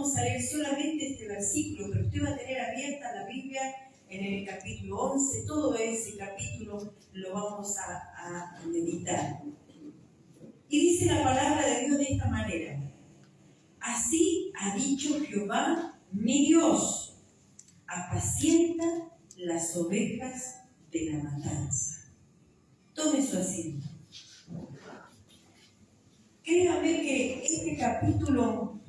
vamos a leer solamente este versículo, pero usted va a tener abierta la Biblia en el capítulo 11, todo ese capítulo lo vamos a meditar. Y dice la palabra de Dios de esta manera: así ha dicho Jehová, mi Dios, apacienta las ovejas de la matanza. Tome su asiento. Créame que este capítulo,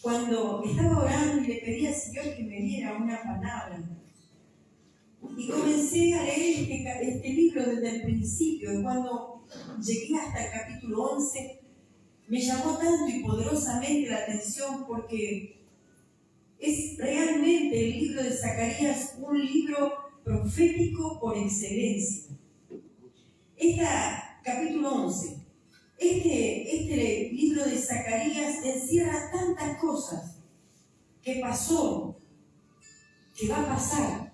cuando estaba orando y le pedí al Señor que me diera una palabra, y comencé a leer este libro desde el principio, y cuando llegué hasta el capítulo 11, me llamó tanto y poderosamente la atención porque es realmente el libro de Zacarías un libro profético por excelencia. Capítulo 11. Este libro de Zacarías encierra tantas cosas que pasó, que va a pasar,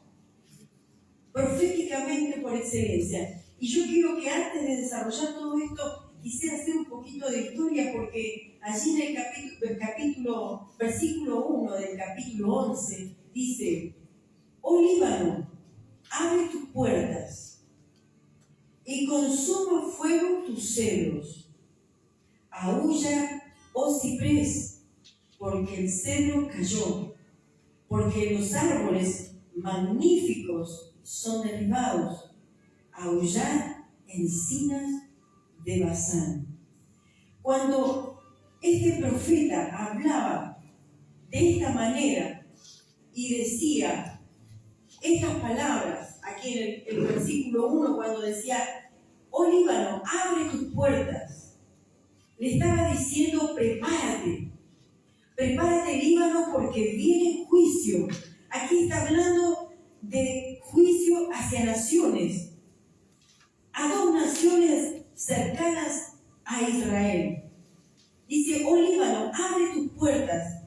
proféticamente por excelencia. Y yo quiero que antes de desarrollar todo esto, quisiera hacer un poquito de historia, porque allí en el versículo 1 del capítulo 11, dice: oh Líbano, abre tus puertas y consuma fuego tus cedros. Aúlla, oh ciprés, porque el cedro cayó, porque los árboles magníficos son derribados. Aullad, encinas de Basán. Cuando este profeta hablaba de esta manera y decía estas palabras, aquí en el versículo 1, cuando decía: oh Líbano, abre tus puertas, le estaba diciendo: prepárate, prepárate Líbano, porque viene juicio. Aquí está hablando de juicio hacia naciones, a dos naciones cercanas a Israel. Dice: oh Líbano, abre tus puertas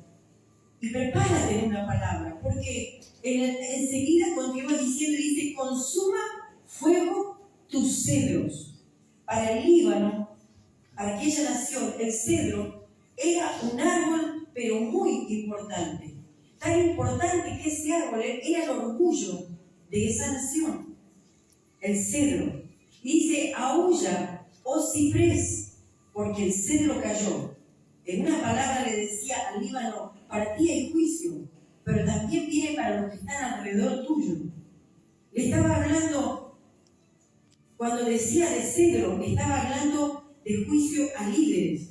y prepárate en una palabra, porque enseguida continúa diciendo, dice: consuma fuego tus cedros. Para el Líbano, para aquella nación, el cedro era un árbol, pero muy importante. Tan importante que ese árbol era el orgullo de esa nación, el cedro. Dice: aúlla, oh ciprés, porque el cedro cayó. En una palabra le decía al Líbano: para ti hay juicio, pero también viene para los que están alrededor tuyo. Le estaba hablando, cuando decía de cedro, le estaba hablando de juicio a líderes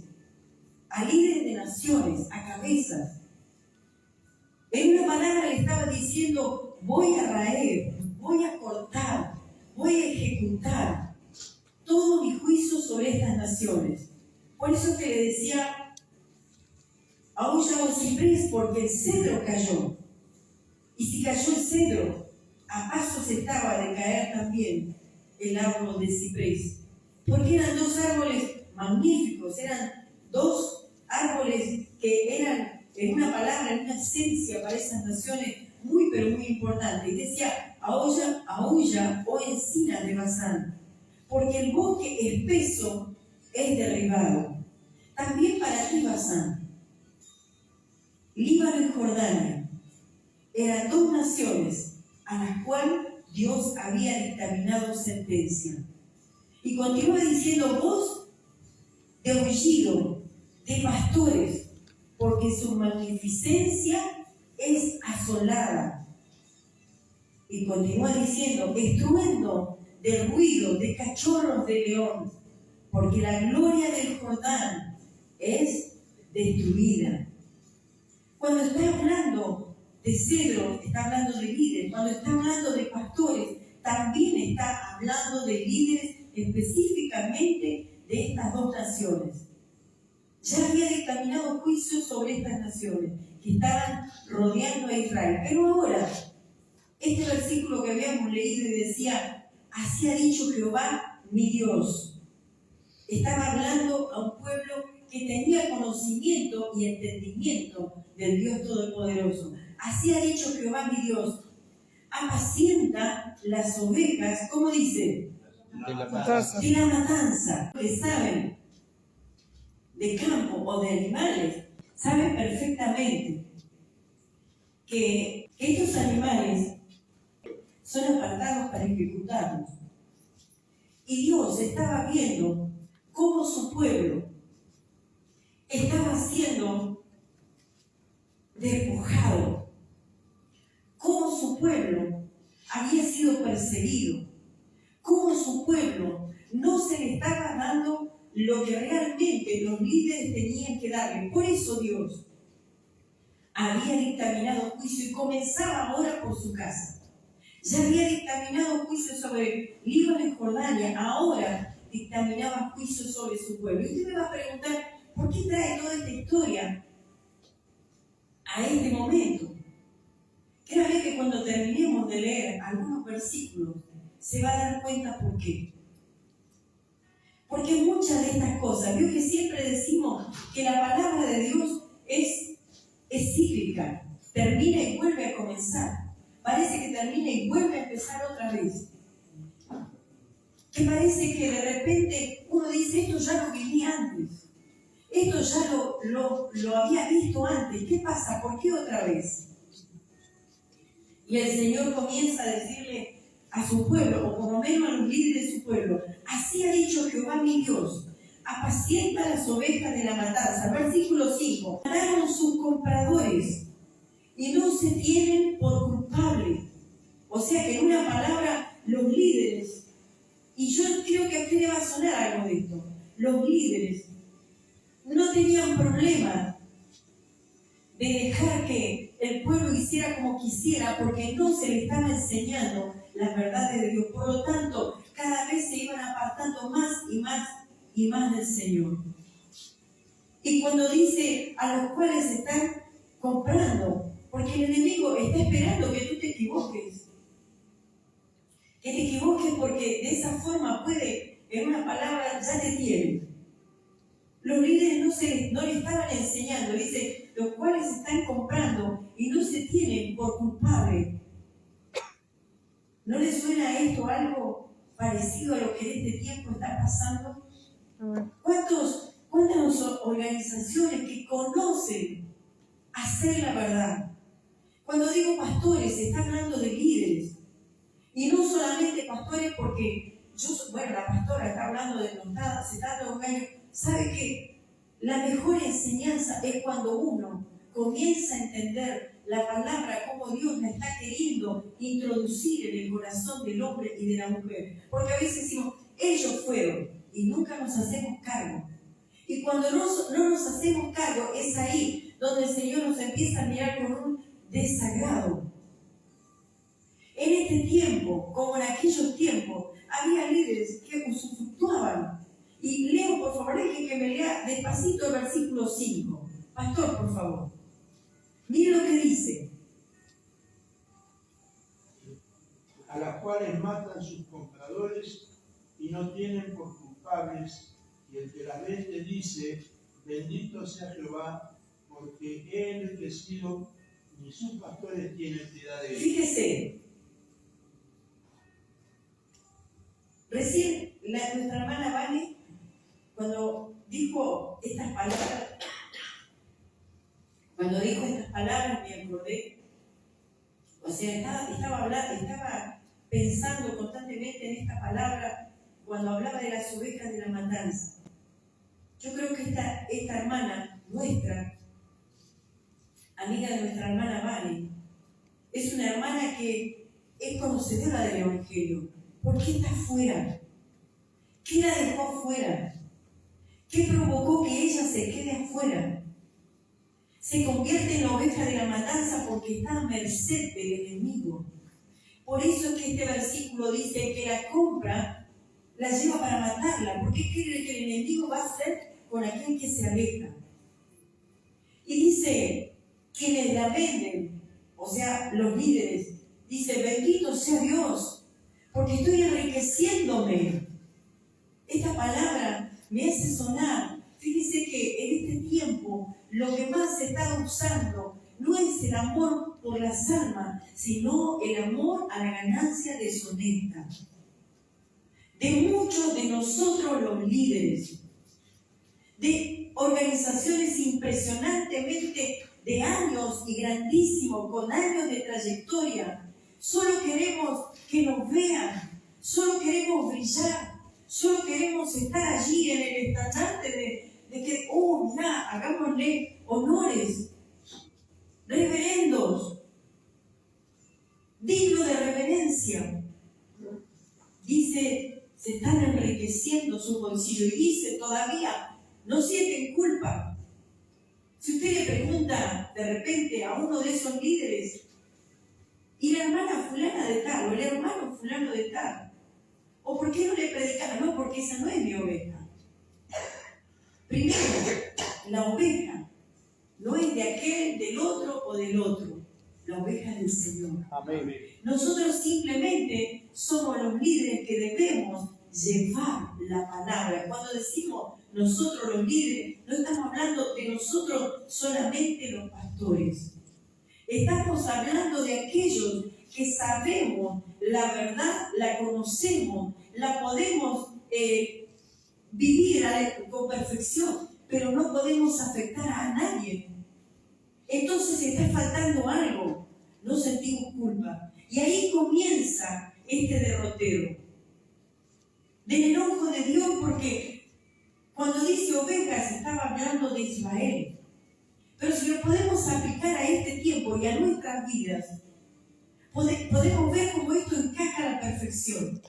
de naciones, a cabezas. En una palabra le estaba diciendo: voy a raer, voy a cortar, voy a ejecutar todo mi juicio sobre estas naciones. Por eso que le decía: aúlla, oh ciprés, porque el cedro cayó. Y si cayó el cedro, a pasos estaba de caer también el árbol de ciprés. Porque eran dos árboles magníficos, eran dos árboles que eran, en una palabra, en una esencia para esas naciones muy, pero muy importante. Y decía: aúlla, oh encinas de Basán, porque el bosque espeso es derribado. También para ti, Basán, Líbano y Jordania, eran dos naciones a las cuales Dios había dictaminado sentencia. Y continúa diciendo: voz de aullido de pastores, porque su magnificencia es asolada. Y continúa diciendo: estruendo de ruido de cachorros de león, porque la gloria del Jordán es destruida. Cuando está hablando de cedro, está hablando de líderes. Cuando está hablando de pastores, también está hablando de líderes específicamente de estas dos naciones. Ya había dictaminado juicio sobre estas naciones que estaban rodeando a Israel. Pero ahora, este versículo que habíamos leído y decía: así ha dicho Jehová, mi Dios. Estaba hablando a un pueblo que tenía conocimiento y entendimiento del Dios Todopoderoso. Así ha dicho Jehová, mi Dios: apacienta las ovejas, ¿cómo dice? De la matanza. Que saben de campo o de animales, sabe perfectamente que estos animales son apartados para ejecutarlos. Y Dios estaba viendo cómo su pueblo estaba siendo despojado, cómo su pueblo había sido perseguido, cómo su pueblo no se le estaba dando lo que realmente los líderes tenían que darle. Por eso Dios había dictaminado juicio y comenzaba ahora por su casa. Ya había dictaminado juicio sobre Líbano y Jordania, ahora dictaminaba juicio sobre su pueblo. Y usted me va a preguntar, ¿por qué trae toda esta historia a este momento? Créame que cuando terminemos de leer algunos versículos, se va a dar cuenta por qué. Porque muchas de estas cosas, veo que siempre decimos que la palabra de Dios es cíclica, termina y vuelve a comenzar. Parece que termina y vuelve a empezar otra vez. Que parece que de repente uno dice, esto ya lo viví antes, esto ya lo había visto antes, ¿qué pasa? ¿Por qué otra vez? Y el Señor comienza a decirle a su pueblo, o por lo menos a los líderes de su pueblo, así ha dicho Jehová mi Dios, apacienta las ovejas de la matanza. Versículo 5, ganaron sus compradores y no se tienen por culpable. O sea que en una palabra, los líderes, y yo creo que a usted le va a sonar algo de esto, los líderes no tenían problema de dejar que el pueblo hiciera como quisiera, porque no se le estaba enseñando las verdades de Dios. Por lo tanto, cada vez se iban apartando más y más y más del Señor. Y cuando dice a los cuales están comprando, porque el enemigo está esperando que tú te equivoques. Que te equivoques porque de esa forma puede, en una palabra, ya te tiene. Los líderes no le estaban enseñando, dice, los cuales están comprando y no se tienen por culpable. ¿No les suena esto algo parecido a lo que en este tiempo está pasando? ¿Cuántas organizaciones que conocen hacer la verdad? Cuando digo pastores, se está hablando de líderes. Y no solamente pastores porque la pastora está hablando de montada, se está dando un gallo. ¿Sabe qué? La mejor enseñanza es cuando uno comienza a entender la palabra, como Dios la está queriendo introducir en el corazón del hombre y de la mujer. Porque a veces decimos, ellos fueron, y nunca nos hacemos cargo. Y cuando no nos hacemos cargo, es ahí donde el Señor nos empieza a mirar con un desagrado. En este tiempo, como en aquellos tiempos, había líderes que usufructuaban. Y leo, por favor, que me lea despacito el versículo 5. Pastor, por favor. Mire lo que dice. A las cuales matan sus compradores y no tienen por culpables, y el que las vende dice, bendito sea Jehová, porque he enriquecido, ni sus pastores tienen piedad de él. Fíjese, recién nuestra hermana Vane, cuando dijo estas palabras, me acordé, o sea, estaba pensando constantemente en esta palabra cuando hablaba de las ovejas de la matanza. Yo creo que esta hermana nuestra, amiga de nuestra hermana Vane, es una hermana que es conocedora del Evangelio. ¿Por qué está fuera? ¿Qué la dejó fuera? ¿Qué provocó que ella se quede afuera? Se convierte en la oveja de la matanza porque está a merced del enemigo. Por eso es que este versículo dice que la compra la lleva para matarla, porque cree que el enemigo va a hacer con aquel que se aleja. Y dice, quienes la venden, o sea, los líderes, dice, bendito sea Dios, porque estoy enriqueciéndome. Esta palabra me hace sonar. Fíjese que en este tiempo lo que más se está usando no es el amor por las almas, sino el amor a la ganancia deshonesta. De muchos de nosotros los líderes, de organizaciones impresionantemente de años y grandísimos, con años de trayectoria. Solo queremos que nos vean, solo queremos brillar, solo queremos estar allí en el estandarte de que, oh, mira, hagámosle honores, reverendos, dignos de reverencia. Dice, se están enriqueciendo su bolsillo y dice todavía, no sienten culpa. Si usted le pregunta de repente a uno de esos líderes, y la hermana fulana de tal, o el hermano fulano de tal, o por qué no le predican, no, porque esa no es mi oveja. Primero, la oveja no es de aquel, del otro o del otro, la oveja del Señor. Amén. Nosotros simplemente somos los líderes que debemos llevar la palabra. Cuando decimos nosotros los líderes, no estamos hablando de nosotros solamente los pastores. Estamos hablando de aquellos que sabemos la verdad, la conocemos, la podemos vivir con perfección, pero no podemos afectar a nadie. Entonces está faltando algo, no sentimos culpa. Y ahí comienza este derrotero del enojo de Dios, porque cuando dice ovejas estaba hablando de Israel. Pero si lo podemos aplicar a este tiempo y a nuestras vidas, podemos ver cómo esto encaja a la perfección.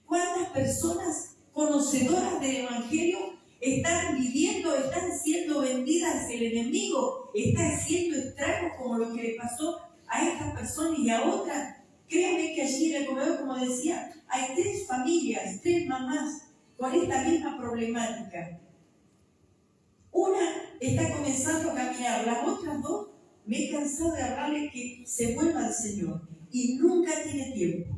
¿Cuántas personas conocedoras del Evangelio están viviendo, están siendo vendidas? El enemigo está haciendo estragos como lo que le pasó a estas personas y a otras. Créanme que allí en el comedor, como decía, hay 3 familias, 3 mamás con esta misma problemática. Una está comenzando a caminar, las otras 2 me he cansado de hablarle que se vuelva al Señor y nunca tiene tiempo.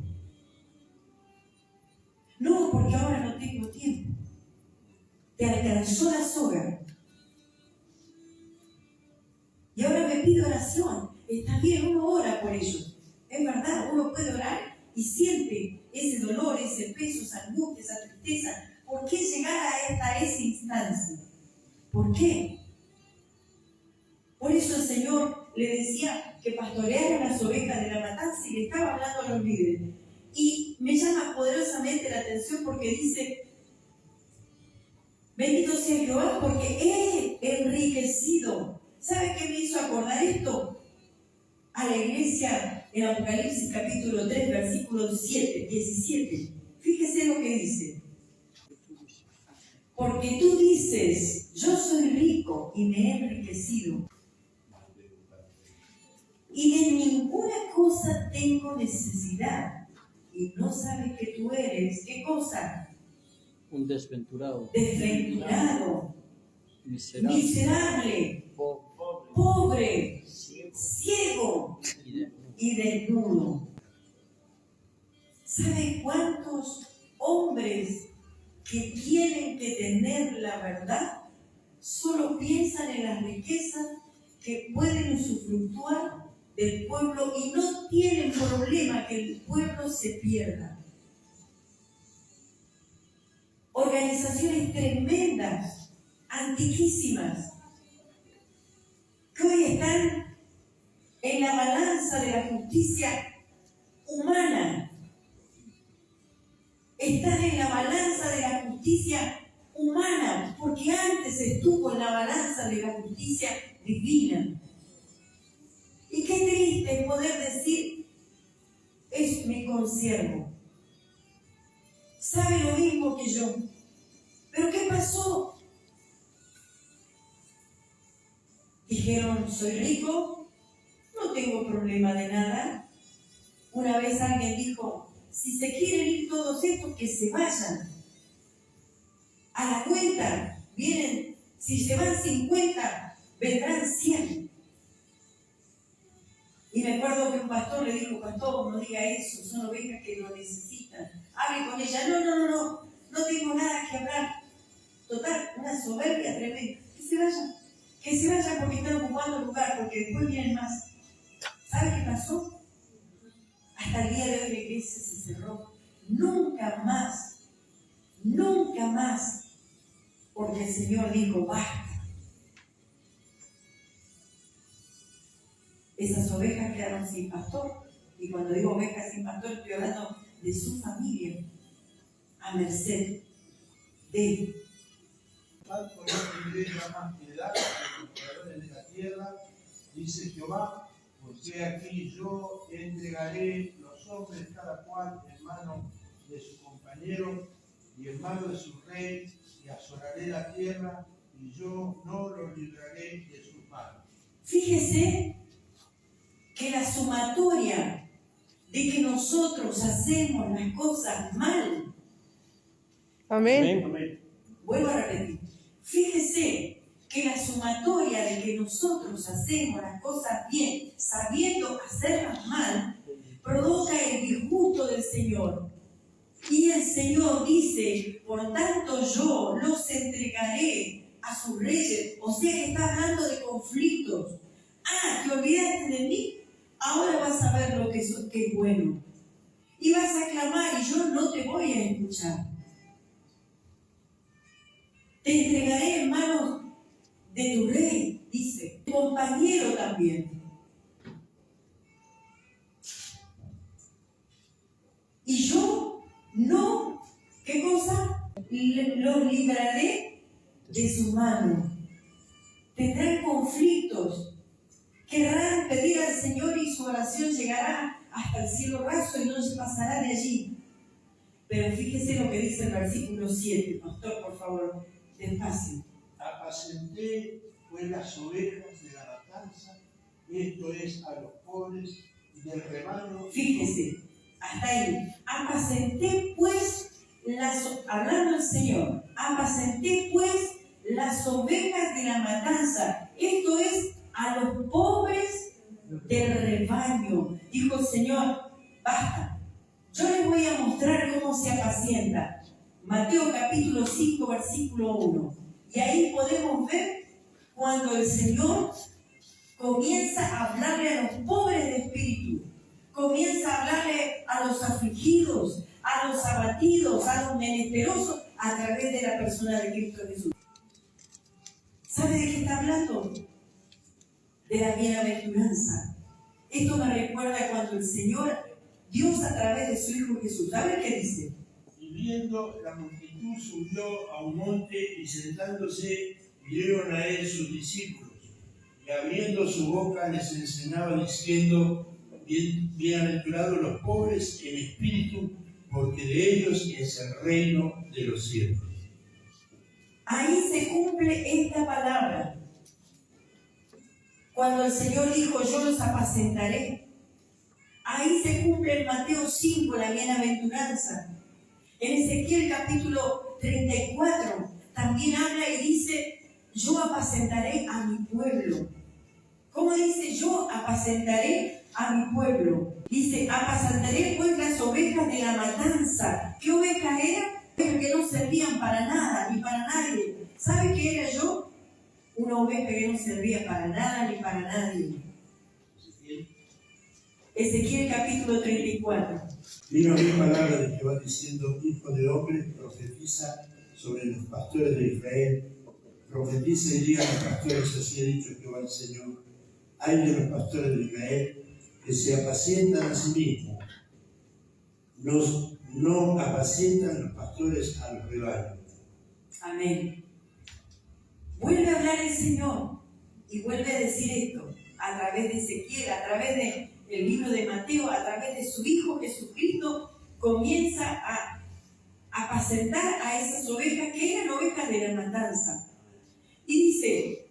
No, porque ahora no tengo tiempo. Te alcanzó la soga. Y ahora me pide oración. Está bien, uno ora por ellos. Es verdad, uno puede orar y siente ese dolor, ese peso, esa angustia, esa tristeza. ¿Por qué llegar a esa instancia? ¿Por qué? Por eso el Señor le decía que pastoreara las ovejas de la matanza y le estaba hablando a los líderes. Y me llama poderosamente la atención porque dice, bendito sea Jehová porque he enriquecido. ¿Sabe qué me hizo acordar esto? A la iglesia en Apocalipsis capítulo 3, versículo 17. Fíjese lo que dice. Porque tú dices, yo soy rico y me he enriquecido, y de ninguna cosa tengo necesidad, y no sabes que tú eres, ¿qué cosa? Un desventurado, Desventurado, miserable, pobre, ciego y desnudo. ¿Sabe cuántos hombres que tienen que tener la verdad solo piensan en las riquezas que pueden usufructuar del pueblo y no tienen problema que el pueblo se pierda? Organizaciones tremendas, antiquísimas, que hoy están en la balanza de la justicia humana. Están en la balanza de la justicia humana, porque antes estuvo en la balanza de la justicia divina. Y qué triste es poder decir, es mi consiervo. Sabe lo mismo que yo. ¿Pero qué pasó? Dijeron, soy rico, no tengo problema de nada. Una vez alguien dijo, si se quieren ir todos estos, que se vayan. A la cuenta vienen, si se van 50, vendrán 100. Y me acuerdo que un pastor le dijo, pastor, no diga eso, son ovejas que lo necesitan. Hable con ella, no tengo nada que hablar. Total, una soberbia tremenda. Que se vayan porque están ocupando el lugar, porque después vienen más. ¿Sabe qué pasó? Hasta el día de hoy la iglesia se cerró. Nunca más, porque el Señor dijo, basta. esas ovejas quedaron sin pastor. Y cuando digo ovejas sin pastor, estoy hablando de su familia, a merced de. Tanto no tendré ya más piedad de los moradores de la tierra, dice Jehová, porque aquí yo entregaré los hombres cada cual en mano de su compañero y en mano de su rey, y asolaré la tierra, y yo no los libraré de sus manos. Fíjese que la sumatoria de que nosotros hacemos las cosas mal. Amén. Vuelvo a repetir. Fíjese que la sumatoria de que nosotros hacemos las cosas bien, sabiendo hacerlas mal, provoca el disgusto del Señor. Y el Señor dice, por tanto yo los entregaré a sus reyes. O sea que está hablando de conflictos. Ah, ¿te olvidaste de mí? Ahora vas a ver lo que es bueno. Y vas a clamar y yo no te voy a escuchar. Te entregaré en manos de tu rey, dice. Tu compañero también. Y yo no, ¿qué cosa? Los libraré de su mano. Tendrán conflictos. Querrán pedir al Señor y su oración llegará hasta el cielo raso y no se pasará de allí. Pero fíjese lo que dice el versículo 7. Pastor, por favor, despacio. Apacenté pues las ovejas de la matanza, esto es a los pobres del rebaño. Fíjese, hasta ahí. Apacenté pues, hablando el Señor, apacenté pues las ovejas de la matanza, esto es a los pobres del rebaño. Dijo el Señor, basta, yo les voy a mostrar cómo se apacienta. Mateo capítulo 5, versículo 1. Y ahí podemos ver cuando el Señor comienza a hablarle a los pobres de espíritu, comienza a hablarle a los afligidos, a los abatidos, a los menesterosos, a través de la persona de Cristo Jesús. ¿Sabe de qué está hablando? De la bienaventuranza. Esto me recuerda cuando el Señor, Dios a través de su Hijo Jesús, ¿sabe qué dice? Y viendo la multitud subió a un monte y sentándose vinieron a él sus discípulos. Y abriendo su boca les enseñaba diciendo, bienaventurados los pobres en espíritu, porque de ellos es el reino de los cielos. Ahí se cumple esta palabra. Cuando el Señor dijo, yo los apacentaré. Ahí se cumple en Mateo 5 la bienaventuranza. En Ezequiel capítulo 34 también habla y dice, yo apacentaré a mi pueblo. ¿Cómo dice? Yo apacentaré a mi pueblo. Dice, apacentaré pues las ovejas de la matanza. ¿Qué ovejas eran? Que no servían para nada, ni para nadie. ¿Sabe qué era yo? Una oveja que no servía para nada, ni para nadie. Ezequiel capítulo 34. Vino a mí palabra de Jehová diciendo, hijo de hombre, profetiza sobre los pastores de Israel. Profetiza y diga a los pastores, así ha dicho Jehová el Señor. Hay de los pastores de Israel que se apacientan a sí mismos. No apacientan los pastores a los rebaños. Amén. Vuelve a hablar el Señor y vuelve a decir esto a través de Ezequiel, a través del libro de Mateo, a través de su Hijo Jesucristo, comienza a apacentar a esas ovejas que eran ovejas de la matanza. Y dice,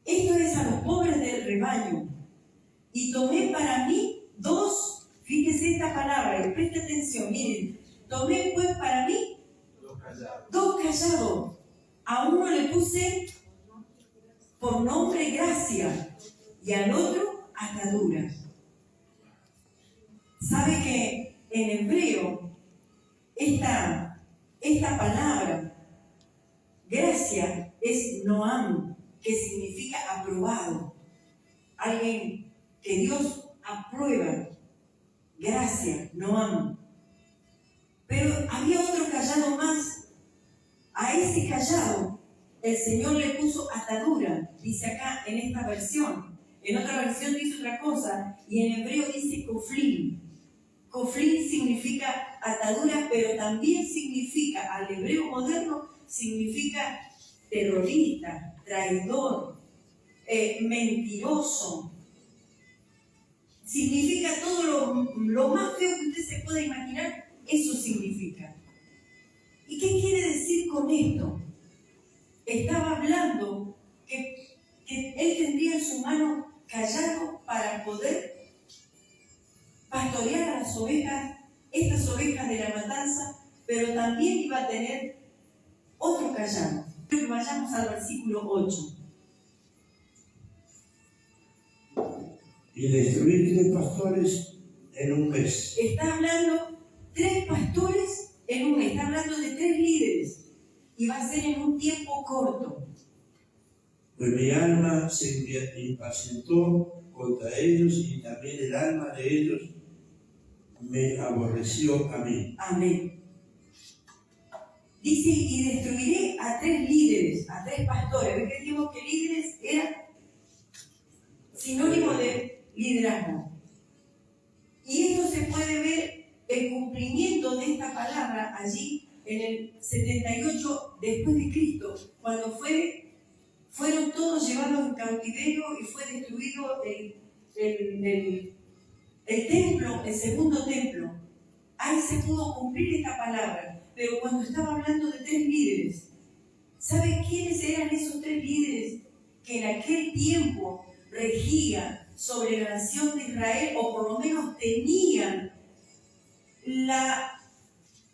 esto es a los pobres del rebaño. Y tomé para mí dos, fíjese esta palabra, y preste atención, miren, tomé pues para mí dos callados. A uno le puse por nombre gracia y al otro atadura. ¿Sabe que en hebreo esta palabra gracia es noam, que significa aprobado? Alguien que Dios aprueba. Gracia, noam. Pero había otro callado más. A ese callado el Señor le puso atadura, dice acá en esta versión, en otra versión dice otra cosa, y en hebreo dice koflin. Koflin significa atadura, pero también significa, al hebreo moderno, significa terrorista, traidor, mentiroso. Significa todo lo más feo que usted se pueda imaginar, eso significa. ¿Y qué quiere decir con esto? Estaba hablando que él tendría en su mano callado para poder pastorear a las ovejas, estas ovejas de la matanza, pero también iba a tener otro callado. Vayamos al versículo 8. Y destruir 3 pastores en un mes. Está hablando 3 pastores en un mes, está hablando de 3 líderes, y va a ser en un tiempo corto. Pues mi alma se impacientó contra ellos y también el alma de ellos me aborreció a mí. Amén. Dice, y destruiré a 3 líderes, a 3 pastores. ¿Ves que dijimos que líderes eran sinónimo de liderazgo? Y esto se puede ver el cumplimiento de esta palabra allí en el 78 después de Cristo, cuando fueron todos llevados en cautiverio y fue destruido el templo, el segundo templo. Ahí se pudo cumplir esta palabra. Pero cuando estaba hablando de 3 líderes, ¿sabe quiénes eran esos 3 líderes que en aquel tiempo regían sobre la nación de Israel, o por lo menos tenían la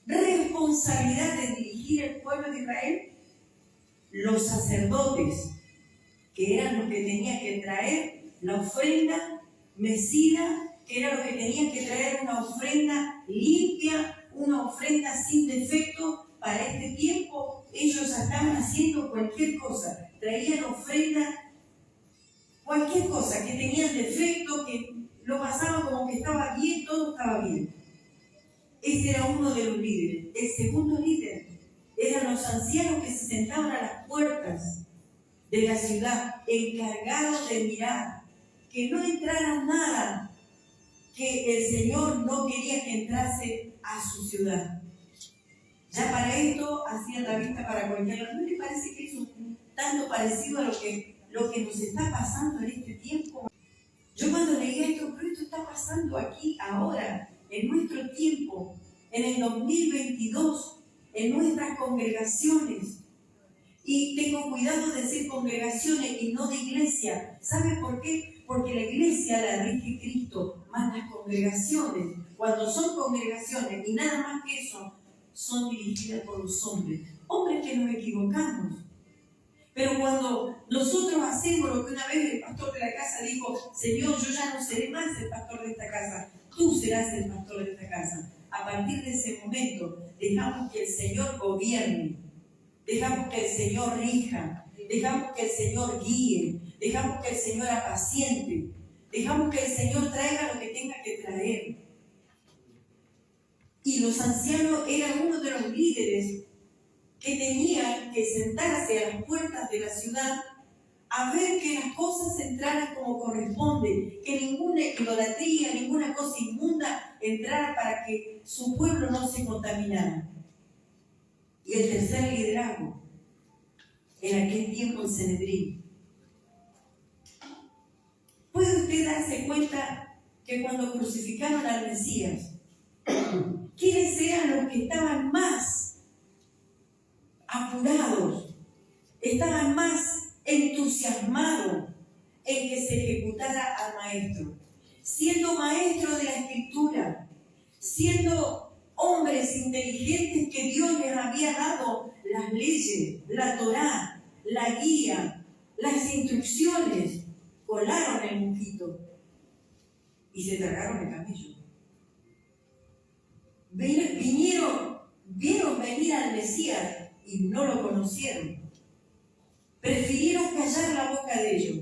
responsabilidad de dirigir el pueblo de Israel? Los sacerdotes, que eran los que tenían que traer la ofrenda mecida, que era lo que tenían que traer una ofrenda limpia, una ofrenda sin defecto. Para este tiempo ellos estaban haciendo cualquier cosa, traían ofrenda, cualquier cosa, que tenían defecto, que lo pasaban como que estaba bien, todo estaba bien. Ese era uno de los líderes. El segundo líder eran los ancianos que se sentaban a las puertas de la ciudad, encargados de mirar que no entrara nada que el Señor no quería que entrase a su ciudad. Ya para esto hacían la vista para cualquiera. ¿No le parece que es un tanto parecido a lo que nos está pasando en este tiempo? Yo cuando leía esto, pero esto está pasando aquí, ahora, en nuestro tiempo, en el 2022, en nuestras congregaciones. Y tengo cuidado de decir congregaciones y no de iglesia. ¿Sabe por qué? Porque la iglesia la rige Cristo, más las congregaciones, cuando son congregaciones y nada más que eso, son dirigidas por los hombres. Hombres que nos equivocamos. Pero cuando nosotros hacemos lo que una vez el pastor de la casa dijo: Señor, yo ya no seré más el pastor de esta casa, tú serás el pastor de esta casa. A partir de ese momento, dejamos que el Señor gobierne, dejamos que el Señor rija, dejamos que el Señor guíe, dejamos que el Señor apaciente, dejamos que el Señor traiga lo que tenga que traer. Y los ancianos eran uno de los líderes que tenían que sentarse a las puertas de la ciudad a ver que las cosas entraran como corresponde, que ninguna idolatría, ninguna cosa inmunda entrara para que su pueblo no se contaminara. Y el tercer liderazgo, en aquel tiempo el Sanedrín. ¿Puede usted darse cuenta que cuando crucificaron al Mesías, quiénes eran los que estaban más apurados, estaban más entusiasmados en que se ejecutara al maestro? Siendo maestro de la Escritura, siendo hombres inteligentes que Dios les había dado las leyes, la Torá, la guía, las instrucciones, colaron el mosquito y se tragaron el camello. Vieron venir al Mesías y no lo conocieron. Prefirieron callar la boca de ellos.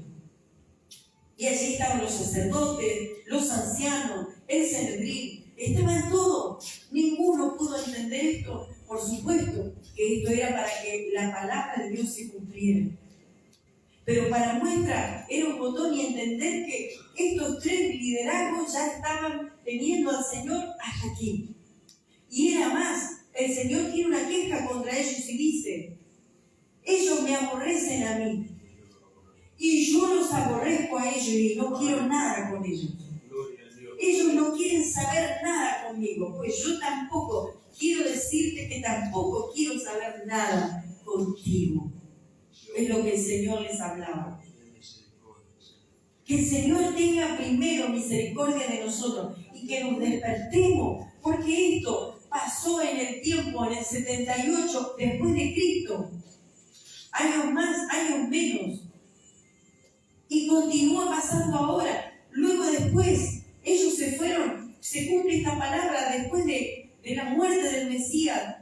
Y allí estaban los sacerdotes, los ancianos, el Sanedrín, estaban todos. Ninguno pudo entender esto. Por supuesto que esto era para que la palabra de Dios se cumpliera. Pero para muestra era un botón y entender que estos 3 liderazgos ya estaban teniendo al Señor hasta aquí. Y era más, el Señor tiene una queja contra ellos y dice: ellos me aborrecen a mí y yo los aborrezco a ellos y no quiero nada con ellos. Ellos no quieren saber nada conmigo, pues yo tampoco quiero decirte que tampoco quiero saber nada contigo. Es lo que el Señor les hablaba. Que el Señor tenga primero misericordia de nosotros y que nos despertemos, porque esto pasó en el tiempo, en el 78 después de Cristo. Años más, años menos. Y continúa pasando ahora. Luego después, ellos se fueron, se cumple esta palabra después de la muerte del Mesías.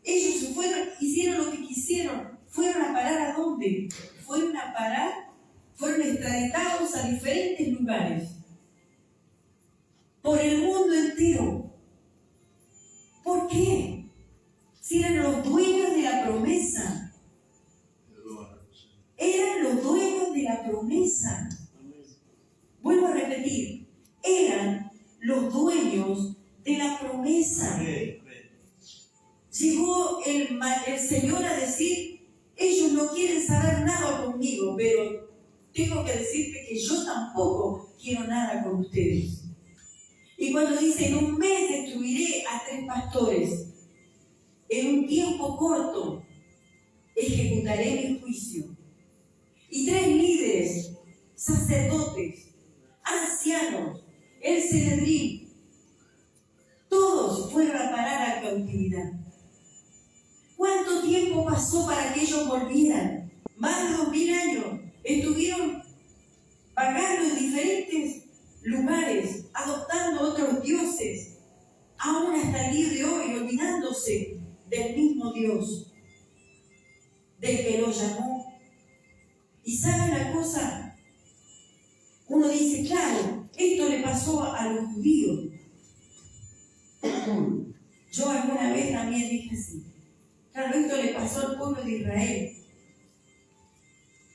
Ellos se fueron, hicieron lo que quisieron. ¿Fueron a parar a dónde? Fueron extraditados a diferentes lugares. Por el mundo entero. ¿Por qué? Si eran los dueños de la promesa. Eran los dueños de la promesa. Vuelvo a repetir. Eran los dueños de la promesa. Llegó el Señor a decir: ellos no quieren saber nada conmigo, pero tengo que decirte que yo tampoco quiero nada con ustedes. Y cuando dice: en un mes destruiré a 3 pastores, en un tiempo corto ejecutaré mi juicio. Y 3 líderes, sacerdotes, ancianos, el Sanedrín, todos fueron a parar a cautividad. ¿Cuánto tiempo pasó para que ellos volvieran? Más de 2000 años. Estuvieron vagando en diferentes lugares, adoptando otros dioses, aún hasta el día de hoy, olvidándose del mismo Dios, del que los llamó. Y ¿saben la cosa? Uno dice: claro, esto le pasó a los judíos. Yo alguna vez también dije así: claro, esto le pasó al pueblo de Israel.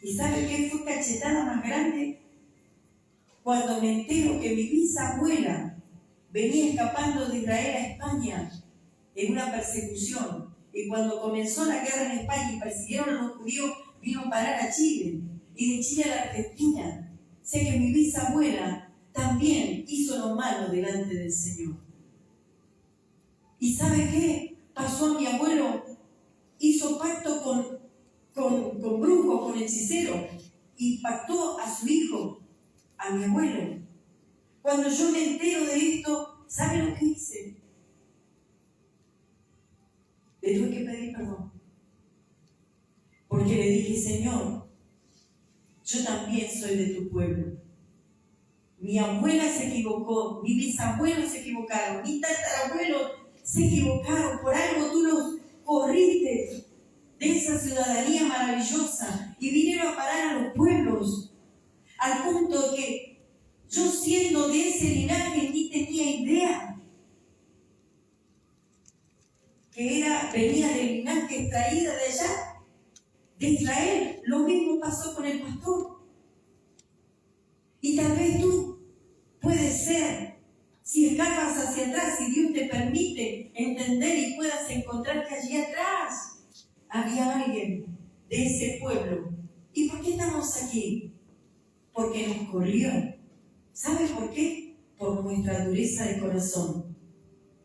¿Y sabe qué fue cachetada más grande? Cuando me entero que mi bisabuela venía escapando de Israel a España en una persecución. Y cuando comenzó la guerra en España y persiguieron a los judíos, vino a parar a Chile. Y de Chile a la Argentina. Sé que mi bisabuela también hizo lo malo delante del Señor. ¿Y sabe qué? Pasó a mi abuelo, hizo pacto con brujos, con hechiceros, y pactó a su hijo, a mi abuelo. Cuando yo me entero de esto, ¿sabe lo que hice? Le tuve que pedir perdón. Porque le dije: Señor, yo también soy de tu pueblo. Mi abuela se equivocó, mi bisabuelo se equivocaron, mi tatarabuelo se equivocaron. Por algo tú los corriste de esa ciudadanía maravillosa y vinieron a parar a los pueblos, al punto que yo, siendo de ese linaje, ni tenía idea que venía del linaje extraída de allá, de Israel. Lo mismo pasó con el pastor. Y tal vez tú puedes ser, si escapas hacia atrás, si Dios te permite entender y puedas encontrar que allí atrás había alguien de ese pueblo. ¿Y por qué estamos aquí? Porque nos corrió. ¿Sabe por qué? Por nuestra dureza de corazón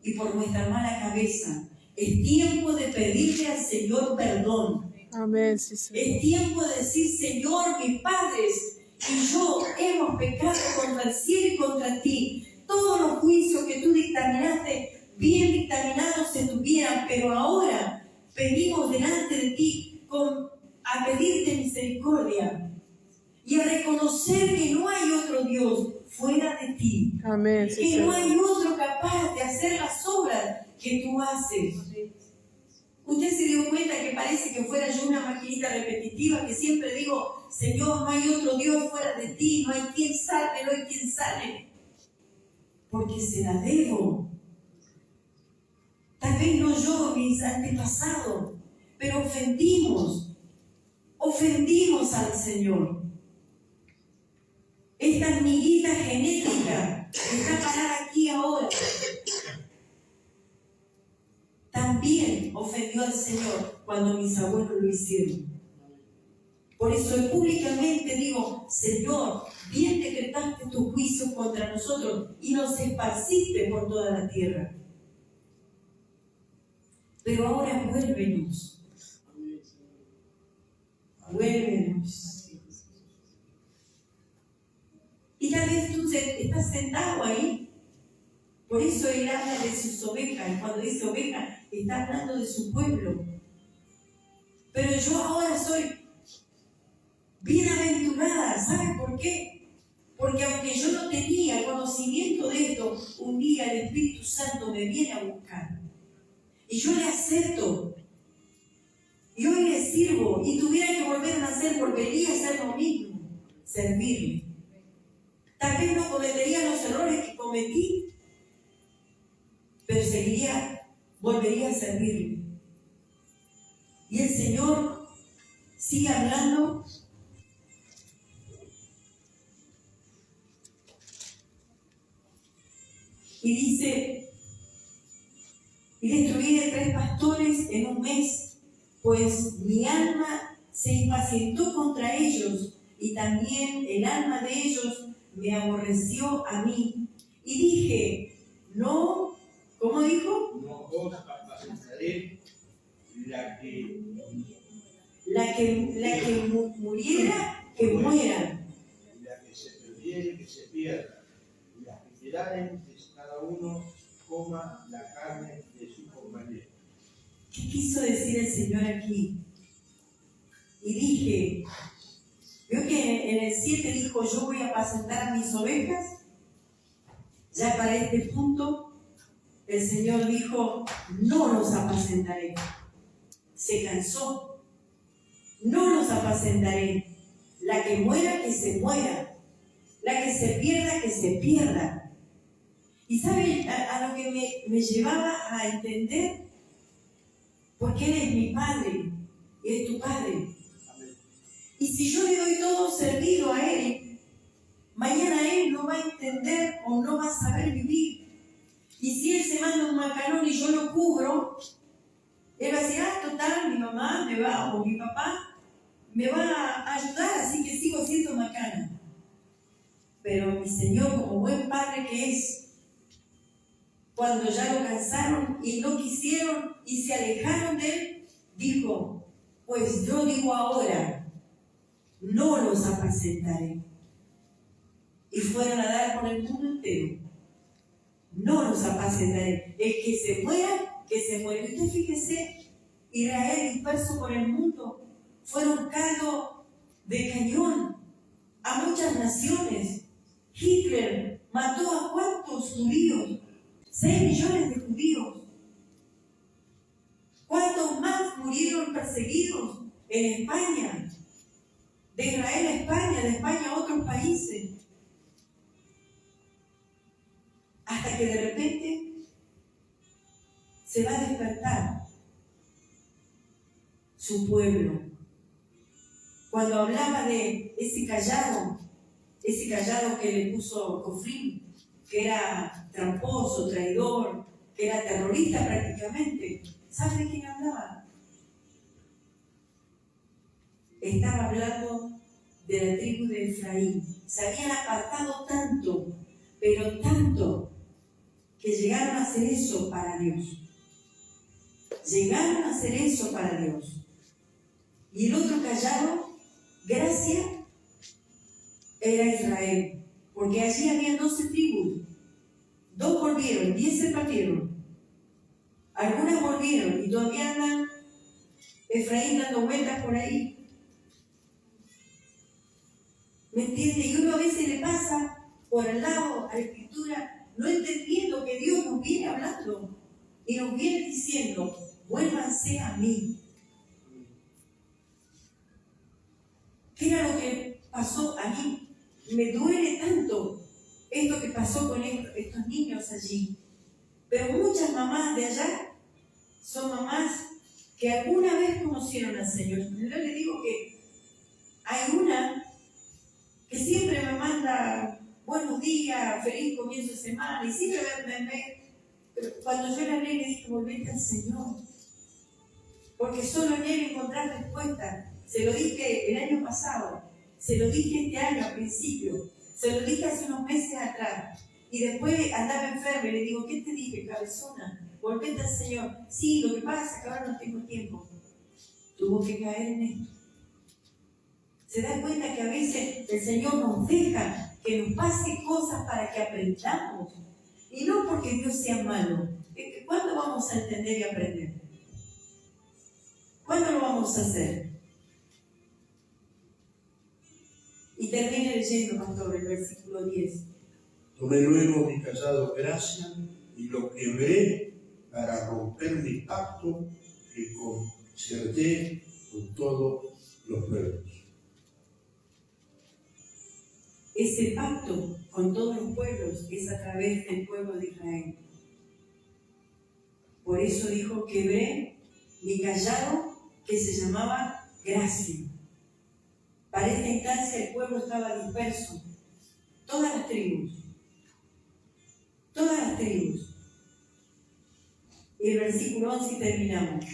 y por nuestra mala cabeza. Es tiempo de pedirle al Señor perdón. Amén, sí, Señor. Es tiempo de decir: Señor, mis padres y yo hemos pecado contra el cielo y contra ti. Todos los juicios que tú dictaminaste, bien dictaminados se tuvieran, pero ahora venimos delante de ti a pedirte misericordia y a reconocer que no hay otro Dios fuera de ti. Amén, sí, Que no Señor. hay otro capaz de hacer las obras que tú haces. Usted se dio cuenta que parece que fuera yo una maquinita repetitiva, que siempre digo: Señor, no hay otro Dios fuera de ti, no hay quien salve, no hay quien sane. Porque se la debo. Tal vez no yo, mis antepasados, pero ofendimos al Señor. esta hormiguita genética que está parada aquí ahora, también ofendió al Señor cuando mis abuelos lo hicieron. Por eso públicamente digo, Señor, bien decretaste tus juicios contra nosotros y nos esparciste por toda la tierra. Pero ahora vuélvenos. Vuélvenos. Y tal vez tú estás sentado ahí. Por eso él habla de sus ovejas. Y cuando dice oveja, está hablando de su pueblo. Pero yo ahora soy bienaventurada. ¿Sabes por qué? Porque aunque yo no tenía conocimiento de esto, un día el Espíritu Santo me viene a buscar. Y yo le acepto. Y hoy le sirvo. Y tuviera que volver a nacer, volvería a hacer lo mismo. Servirle. Tal vez no cometería los errores que cometí, pero volvería a servirle. Y el Señor sigue hablando. Y dice, y destruiré 3 pastores en un mes, pues mi alma se impacientó contra ellos, y también el alma de ellos me aborreció a mí. Y dije, no, ¿cómo dijo? No os apacentaré la que muriera, que muera. La que se perdiere, que se pierda. Y las que quedaren, que cada uno coma la carne de su compañero. ¿Qué quiso decir el Señor aquí? Y dije, veo que en el 7 dijo, yo voy a apacentar a mis ovejas. Ya para este punto, el Señor dijo, no los apacentaré. Se cansó. No los apacentaré. La que muera, que se muera. La que se pierda, que se pierda. Y ¿sabe a lo que me llevaba a entender? Porque Él es mi Padre y es tu Padre. Y si yo le doy todo servido a Él, mañana Él no va a entender o no va a saber vivir. Y si Él se manda un macarón y yo lo cubro, Él va a decir, total, mi mamá me va, o mi papá me va a ayudar, así que sigo siendo macana. Pero mi Señor, como buen Padre que es, cuando ya lo cansaron y no quisieron y se alejaron de Él, dijo, pues yo digo ahora, no los apacentaré. Y fueron a dar por el mundo entero. No los apacentaré. El que se muera, que se muera. Usted fíjese, Israel disperso por el mundo, fueron caldo de cañón a muchas naciones. Hitler mató a cuántos judíos, 6 millones de judíos. ¿Cuántos más murieron perseguidos en España? De Israel a España, de España a otros países. Hasta que de repente se va a despertar su pueblo. Cuando hablaba de ese callado que le puso Cofrín, que era tramposo, traidor, que era terrorista prácticamente, ¿sabe de quién hablaba? Estaba hablando de la tribu de Efraín. Se habían apartado tanto, pero tanto, que llegaron a hacer eso para Dios. Llegaron a hacer eso para Dios. Y el otro callado, gracia, era Israel. Porque allí había 12 tribus. 2 volvieron, 10 se partieron. Algunas volvieron y todavía andan Efraín dando vueltas por ahí. ¿Me entiende? Y uno a veces le pasa por al lado a la Escritura, no entendiendo que Dios nos viene hablando y nos viene diciendo, vuélvanse a mí. ¿Qué era lo que pasó a mí? Me duele tanto esto que pasó con estos niños allí. Pero muchas mamás de allá son mamás que alguna vez conocieron al Señor. Yo les digo que hay una que siempre me manda buenos días, feliz comienzo de semana, y siempre cuando yo le hablé le dije, volvete al Señor, porque solo en Él encontrás respuesta. Se lo dije el año pasado, se lo dije este año al principio, se lo dije hace unos meses atrás, y después andaba enferma y le digo, ¿qué te dije, cabezona? Volvete al Señor. Sí, lo que pasa es que ahora no tengo tiempo. Tuvo que caer en esto. ¿Se da cuenta que a veces el Señor nos deja que nos pase cosas para que aprendamos? Y no porque Dios sea malo. ¿Cuándo vamos a entender y aprender? ¿Cuándo lo vamos a hacer? Y termine leyendo, pastor, el versículo 10. Tomé luego mi callado gracia y lo quebré para romper mi pacto que concerté con todos los pueblos. Ese pacto con todos los pueblos es a través del pueblo de Israel. Por eso dijo, quebré mi callado que se llamaba gracia. Para esta instancia el pueblo estaba disperso. Todas las tribus. Todas las tribus. Y el versículo 11 terminamos.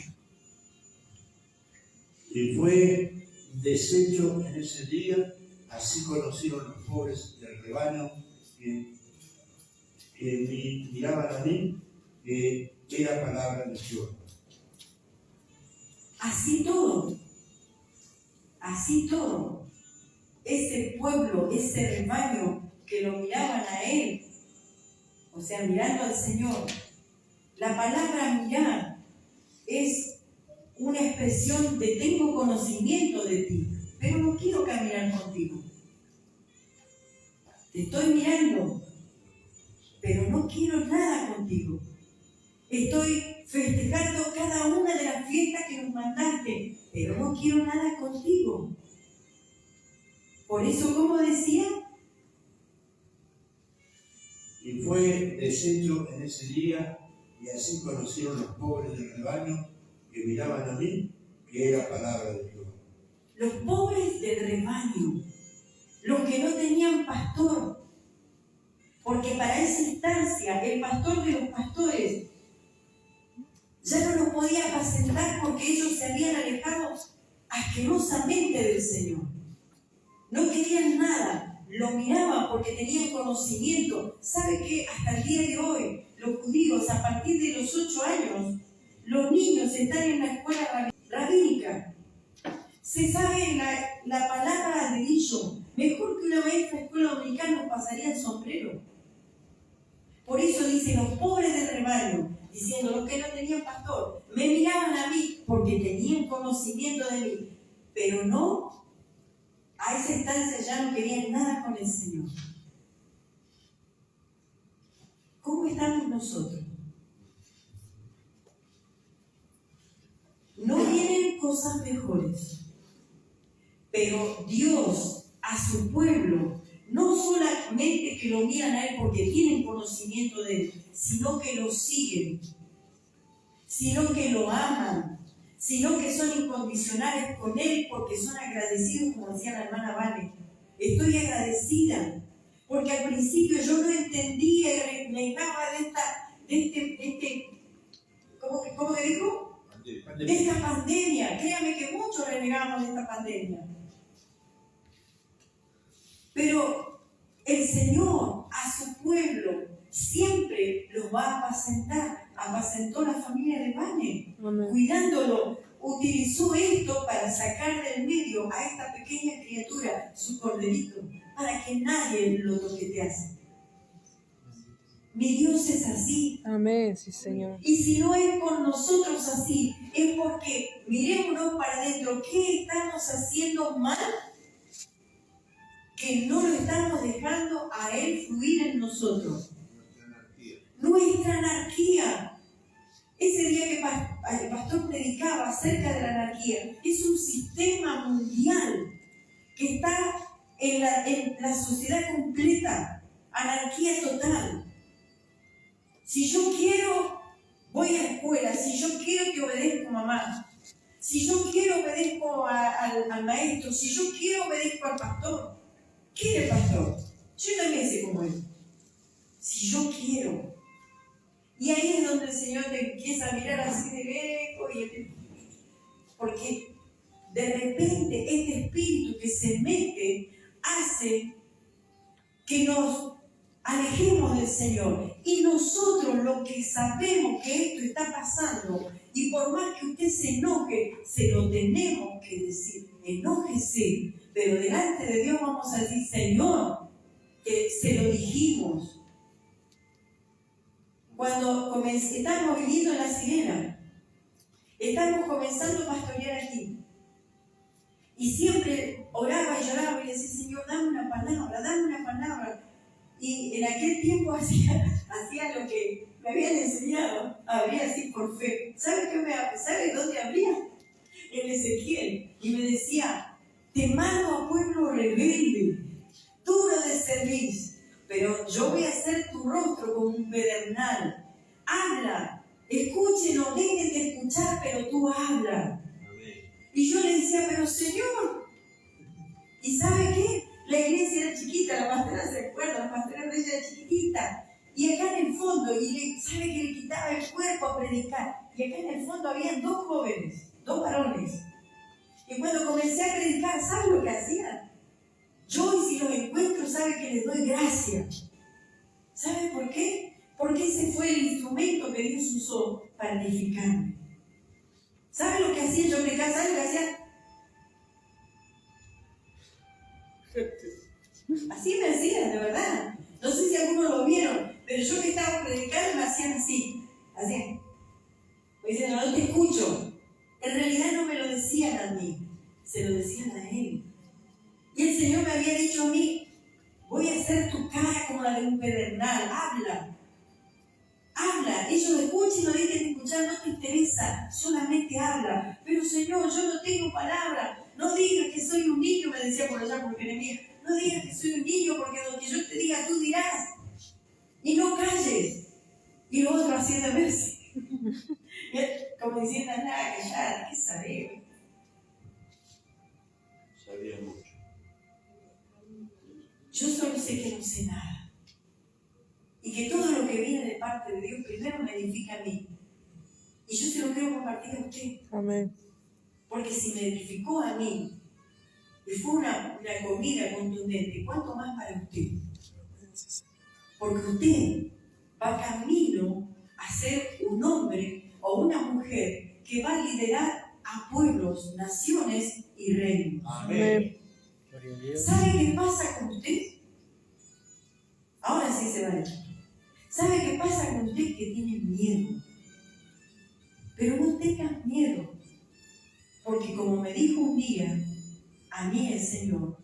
Y fue deshecho en ese día, así conocieron los pobres del rebaño que miraban a mí, que era palabra de Dios. Así todo, ese pueblo, ese rebaño que lo miraban a Él, o sea, mirando al Señor. La palabra mirar es una expresión de tengo conocimiento de ti, pero no quiero caminar contigo. Te estoy mirando, pero no quiero nada contigo. Estoy festejando cada una de las fiestas que nos mandaste, pero no quiero nada contigo. Por eso, como decía, Y fue deshecho en ese día, y así conocieron los pobres del rebaño que miraban a mí, que era palabra de Dios. los pobres del rebaño, los que no tenían pastor, porque para esa instancia el pastor de los pastores ya no los podía apacentar porque ellos se habían alejado asquerosamente del Señor. No querían nada, lo miraban porque tenían conocimiento. ¿Sabe qué? Hasta el día de hoy, los judíos, a partir de los 8 años, los niños están en la escuela rabínica. Se sabe la palabra de dicho. Mejor que una maestra de escuela dominicana nos pasaría el sombrero. Por eso dice, los pobres del rebaño, diciendo los que no tenían pastor, me miraban a mí porque tenían conocimiento de mí, pero no, a esa instancia ya no querían nada con el Señor. ¿Cómo estamos nosotros? No vienen cosas mejores, pero Dios a su pueblo, no solamente que lo miran a Él porque tienen conocimiento de Él, sino que lo siguen, sino que lo aman, sino que son incondicionales con Él porque son agradecidos, como decía la hermana Vale. Estoy agradecida, porque al principio yo no entendía y renegaba ¿cómo que dijo? De esta pandemia. Créame que muchos renegamos de esta pandemia. Pero el Señor a su pueblo siempre los va a apacentar. Apacentó la familia de Bane, cuidándolo. Utilizó esto para sacar del medio a esta pequeña criatura, su corderito, para que nadie lo toquetease. Mi Dios es así. Amén, sí, Señor. Y si no es con nosotros así, es porque mirémonos para adentro. ¿Qué estamos haciendo mal? Que no lo estamos dejando a Él fluir en nosotros. Nuestra anarquía. Ese día que el pastor predicaba acerca de la anarquía, es un sistema mundial que está en la sociedad completa. Anarquía total. Si yo quiero, voy a la escuela. Si yo quiero, te obedezco a mamá. Si yo quiero, obedezco al maestro. Si yo quiero, obedezco al pastor. ¿quiere pastor? Yo también sé cómo es. Si yo quiero. Y ahí es donde el Señor te empieza a mirar así de lejos. Porque de repente este espíritu que se mete hace que nos alejemos del Señor. Y nosotros lo que sabemos que esto está pasando, y por más que usted se enoje, se lo tenemos que decir. Enójese, pero delante de Dios vamos a decir, Señor, que se lo dijimos. Cuando estábamos viviendo en La Sirena, estábamos comenzando a pastorear aquí. Y siempre oraba y lloraba y le decía, Señor, dame una palabra, dame una palabra. Y en aquel tiempo hacía lo que me habían enseñado, abría así por fe. ¿Sabe dónde abría? En Ezequiel. Y me decía, te mando a pueblo rebelde, duro de servir, pero yo voy a hacer tu rostro como un pedernal. Habla, escúchenos, dejen de escuchar, pero tú habla. Y yo le decía, pero Señor, ¿y sabe qué? La iglesia era chiquita, la pastora se acuerda, la pastora de ella era chiquitita. Y acá en el fondo, ¿sabe que le quitaba el cuerpo a predicar? Y acá en el fondo había 2 jóvenes, 2 varones. Y cuando comencé a predicar, ¿sabe lo que hacían? Yo, y si los encuentro, ¿sabe que les doy gracias? ¿Sabe por qué? Porque ese fue el instrumento que Dios usó para edificarme. ¿Sabe lo que hacía yo predicar? ¿Sabe lo que hacía? Así me hacían, de verdad. No sé si algunos lo vieron, pero yo que estaba predicando me hacían así. Hacían. Me dicen, no te escucho. En realidad no me lo decían a mí, se lo decían a él. Y el Señor me había dicho a mí, voy a hacer tu cara como la de un pedernal, habla. Habla, ellos escuchen, no dejen de escuchar, no te interesa, solamente habla. Pero Señor, yo no tengo palabra, no digas que soy un niño, me decía por allá por Jeremías, no digas que soy un niño porque lo que yo te diga tú dirás. Y no calles. Y lo otro haciendo verse. Como diciendo, nada, callar, ¿qué sabemos? Sabía mucho. Yo solo sé que no sé nada. Y que todo lo que viene de parte de Dios primero me edifica a mí. Y yo se lo quiero compartir a usted. Amén. Porque si me edificó a mí, y fue una comida contundente, ¿cuánto más para usted? Porque usted va camino a ser un hombre o una mujer que va a liderar a pueblos, naciones y reinos. Amén. ¿Sabe qué pasa con usted? Ahora sí se va a decir. ¿Sabe qué pasa con usted que tiene miedo? Pero no tengas miedo, porque como me dijo un día a mí el Señor,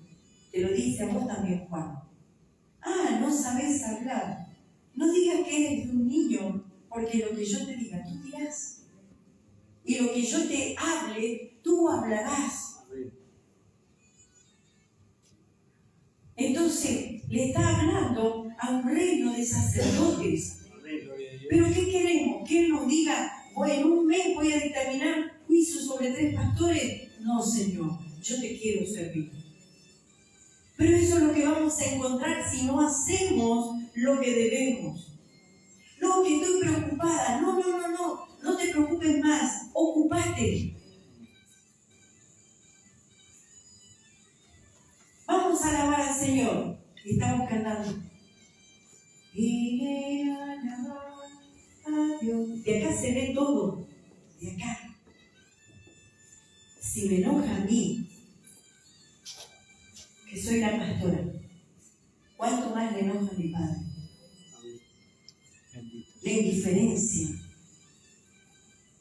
te lo dice a vos también, Juan. No sabes hablar. No digas que eres un niño, porque lo que yo te diga, tú dirás. Y lo que yo te hable, tú hablarás. Entonces, le está hablando a un reino de sacerdotes. Pero ¿qué queremos? ¿Que Él nos diga, en un mes voy a dictaminar juicio sobre 3 pastores? No, Señor, yo te quiero servir. Pero eso es lo que vamos a encontrar si no hacemos lo que debemos. No, que estoy preocupada. No te preocupes más. Ocúpate. Vamos a alabar al Señor. Estamos cantando. Y alabar a Dios. De acá se ve todo. De acá. Si me enoja a mí, que soy la pastora, ¿cuánto más le enoja a mi padre? La indiferencia.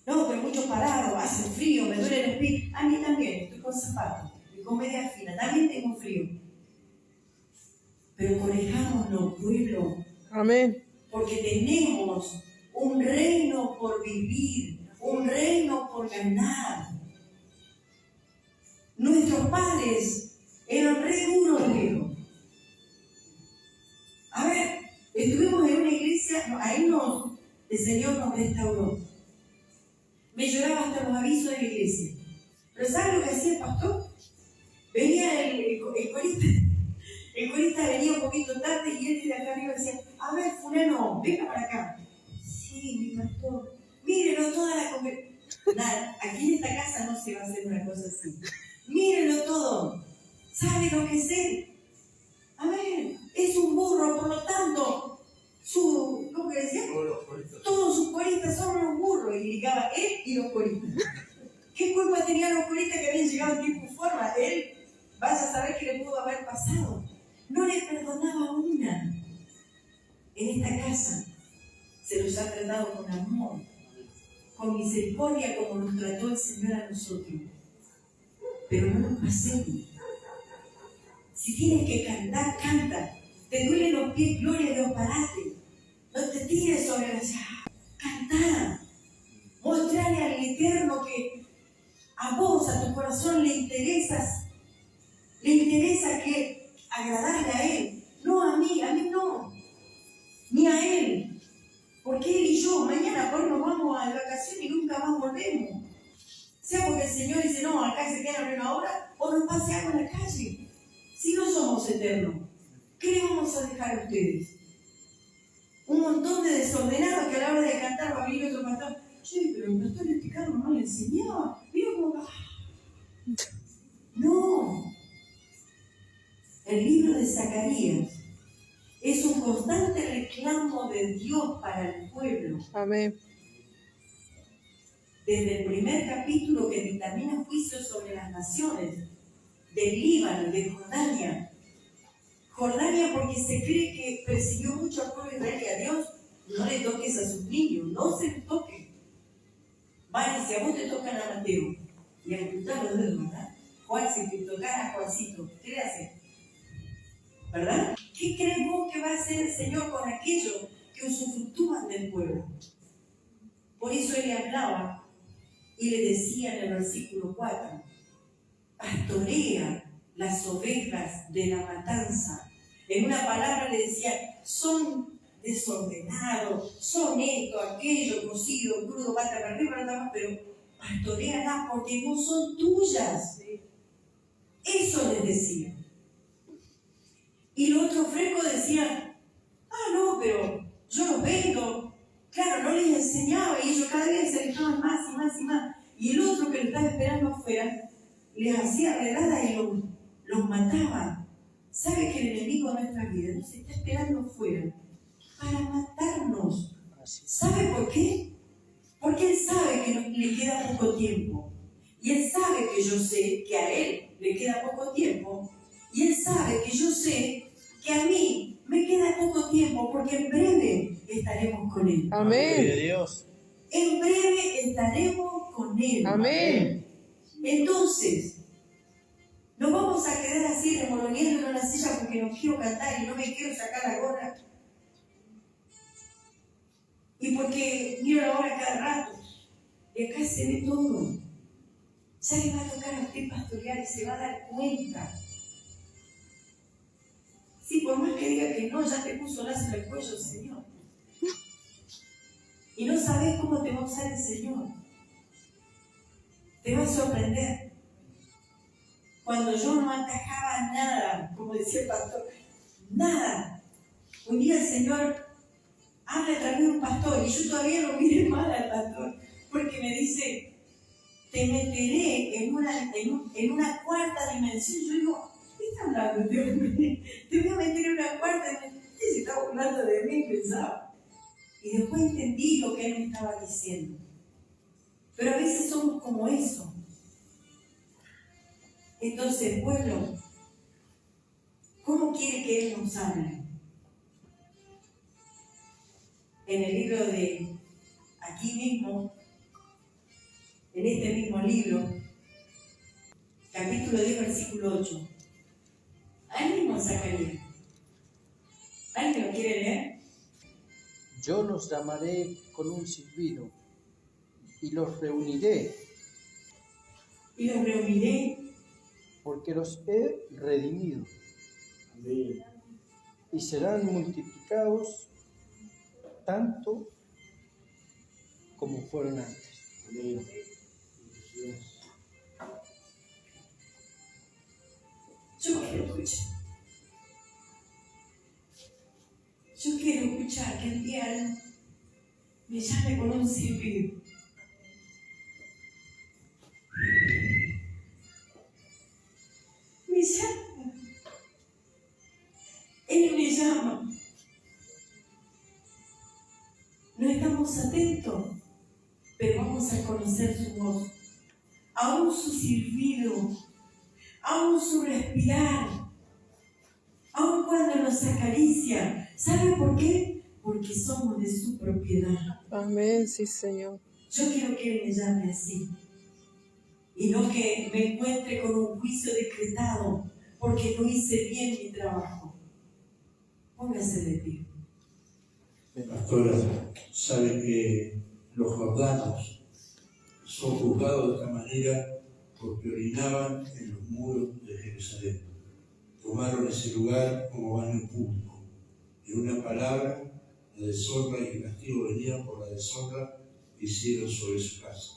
No, pero mucho parado, hace frío, me duele los pies. A mí también, estoy con zapatos, y con media fina, también tengo frío. Pero corrijámonos, pueblo. Amén. Porque tenemos un reino por vivir, un reino por ganar. Nuestros padres eran re duros, Diego. A ver, estuvimos en una iglesia, ahí el Señor nos restauró. Me lloraba hasta los avisos de la iglesia. Pero ¿sabe lo que hacía el pastor? Venía el corista El corista venía un poquito tarde y él desde acá arriba decía, a ver, fulano, venga para acá. Sí, mi pastor, mírenlo toda la congregación. Nada, aquí en esta casa no se va a hacer una cosa así. Mírenlo todo. ¿Sabe lo que es él? A ver, es un burro, por lo tanto, ¿cómo que decía? Todos sus coristas son unos burros. Y ligaba él y los coristas. ¿Qué culpa tenían los coristas que habían llegado en tiempo y forma? Él, vaya a saber qué le pudo haber pasado. No le perdonaba una. En esta casa se los ha tratado con amor, con misericordia, como nos trató el Señor a nosotros. Pero no nos pasemos. Si tienes que cantar, canta. Te duelen los pies, gloria a Dios, parate. No te tires sobre la llave. Cantá. Mostrale al Eterno que a vos, a tu corazón, le interesa que agradarle a Él. No a mí no. Ni a Él. Porque Él y yo, mañana por nos vamos a la vacación y nunca más volvemos. Sea porque el Señor dice, no, acá se quedan una hora, o nos pase algo en la calle. Si no somos eternos, ¿qué le vamos a dejar a ustedes? Un montón de desordenados que a la hora de cantar va a venir otro pastor. Che, pero el pastor este carro no le enseñaba. Mira cómo va. No. El libro de Zacarías es un constante reclamo de Dios para el pueblo. Amén. Desde el primer capítulo que dictamina juicios sobre las naciones, del Líbano, de Jordania. Jordania porque se cree que persiguió mucho al pueblo israelí. A Dios no le toques a sus niños, no se les toque. Vale, si a vos te tocan a Mateo y a cruzar los dedos, ¿verdad? Juan, si te tocan a Juancito, ¿qué le haces? ¿Verdad? ¿Qué crees vos que va a hacer el Señor con aquellos que usufructúan del pueblo? Por eso Él le hablaba y le decía en el versículo 4, pastorea las ovejas de la matanza. En una palabra le decía, son desordenados, son esto, aquello, cocido, crudo, pata para arriba, nada más, pero pastorealas porque no son tuyas. Eso les decía. Y los otros frescos decían, no, pero yo los vendo. Claro, no les enseñaba y ellos cada vez se alejaban más y más y más. Y el otro que lo estaba esperando afuera, les hacía redada y los mataba. ¿Sabe que el enemigo de nuestra vida nos está esperando afuera para matarnos? ¿Sabe por qué? Porque Él sabe que le queda poco tiempo. Y Él sabe que yo sé que a Él le queda poco tiempo. Y Él sabe que yo sé que a mí me queda poco tiempo porque en breve estaremos con Él. Amén. Dios. En breve estaremos con Él. Amén. Entonces, no vamos a quedar así remoloneando en una silla porque no quiero cantar y no me quiero sacar la gorra. Y porque miro la hora cada rato. Y acá se ve todo. Ya le va a tocar a usted pastorear y se va a dar cuenta. Sí, por más que diga que no, ya te puso lazo en el cuello el Señor. Y no sabes cómo te va a usar el Señor. Te va a sorprender. Cuando yo no atajaba nada, como decía el pastor, nada. Un día el Señor habla a través de un pastor y yo todavía lo miré mal al pastor porque me dice, te meteré en una cuarta dimensión. Yo digo, ¿qué está hablando este hombre? Te voy a meter en una cuarta dimensión. Este se está burlando de mí, pensaba. Y después entendí lo que él me estaba diciendo. Pero a veces somos como eso. Entonces, pueblo, ¿cómo quiere que Él nos hable? En el libro de, aquí mismo, en este mismo libro, capítulo 10, versículo 8. Ahí mismo Zacarías. ¿Alguien lo quiere leer? Yo los llamaré con un silbido y los reuniré, Y los reuniré. porque los he redimido. Amén. Y serán multiplicados tanto como fueron antes. Amén. Yo quiero escuchar. Yo quiero escuchar que el día me llame con un silbido. Me llama. Él me llama. No estamos atentos, pero vamos a conocer su voz. Aún su silbido, aún su respirar, aún cuando nos acaricia. ¿Sabe por qué? Porque somos de su propiedad. Amén, sí, Señor. Yo quiero que Él me llame así. Y no que me encuentre con un juicio decretado porque no hice bien mi trabajo. Póngase de pie. Pastora, sabe que los jordanos son juzgados de esta manera porque orinaban en los muros de Jerusalén. Tomaron ese lugar como baño público. En una palabra, la deshonra y el castigo venían por la deshonra que hicieron sobre su casa.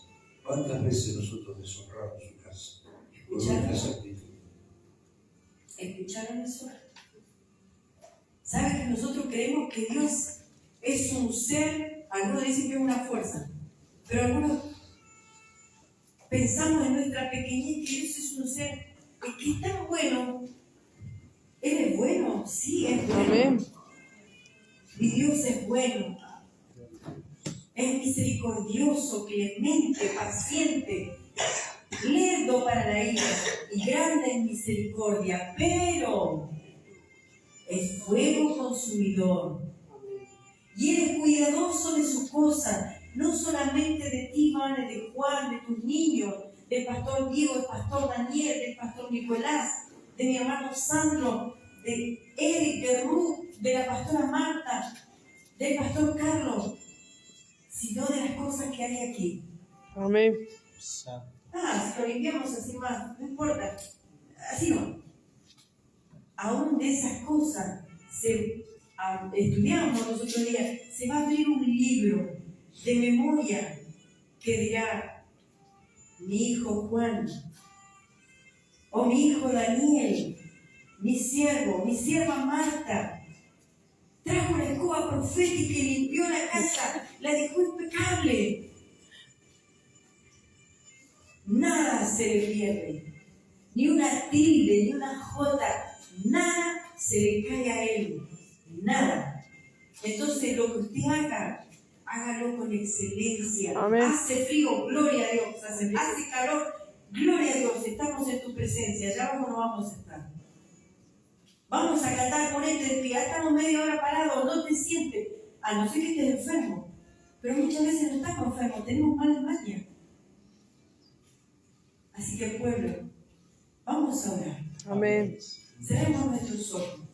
¿Cuántas veces nosotros deshonramos su casa? Por nuestras actitudes. ¿Escucharon eso? ¿Saben que nosotros creemos que Dios es un ser? Algunos dicen que es una fuerza, pero algunos pensamos en nuestra pequeñez que Dios es un ser que es tan bueno. Él es bueno, sí, es bueno. Amén. Mi Dios es bueno. Es misericordioso, clemente, paciente, lento para la ira y grande en misericordia, pero es fuego consumidor. Y Él es cuidadoso de sus cosas, no solamente de ti, Vane, de Juan, de tus niños, del pastor Diego, del pastor Daniel, del pastor Nicolás, de mi hermano Sandro, de Eric, de Ruth, de la pastora Marta, del pastor Carlos, sino de las cosas que hay aquí. Amén. Si lo limpiamos así más, no importa, así no. Aún de esas cosas estudiamos los otros días, se va a abrir un libro de memoria que dirá mi hijo Juan, o mi hijo Daniel, mi siervo, mi sierva Marta, trajo la escoba profética y limpió la casa, la dejó impecable. Nada se le pierde, ni una tilde, ni una jota, nada se le cae a él, nada. Entonces lo que usted haga, hágalo con excelencia. Amén. Hace frío, gloria a Dios. Hace calor, gloria a Dios. Estamos en tu presencia, ya vamos, no vamos a estar. Vamos a cantar, ponete de pie, estamos media hora parados, no te sientes, a no ser que estés enfermo. Pero muchas veces no estamos enfermos, tenemos mala maña. Así que pueblo, vamos a orar. Amén. Cerremos nuestros ojos.